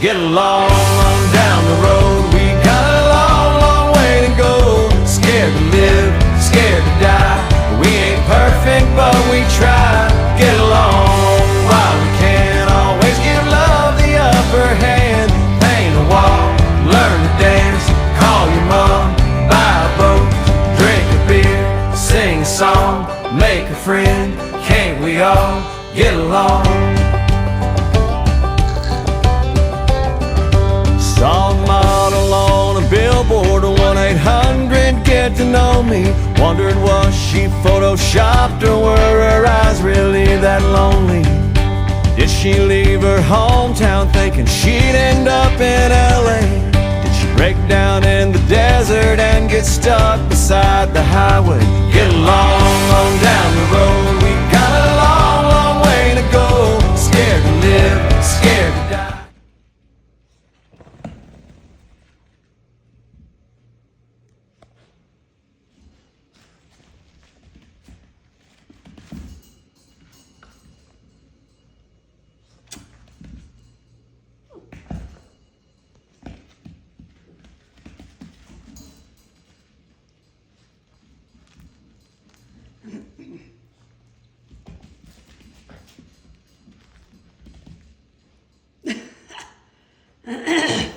get along on down the road. We got a long, long way to go. Scared to live, scared to die. We ain't perfect, but we try. Get along while we can. Always give love the upper hand. Paint a wall, learn to dance. Call your mom, buy a boat, drink a beer, sing a song, make a friend. Can't we all get along? Saw a model on a billboard, 1-800-GET-TO-KNOW-ME. Wondered was she photoshopped or were her eyes really that lonely? Did she leave her hometown thinking she'd end up in LA? Did she break down in the desert and get stuck beside the highway? Get along on down the road. We got a long, long way to go. Scared to live, scared to die. Ahem.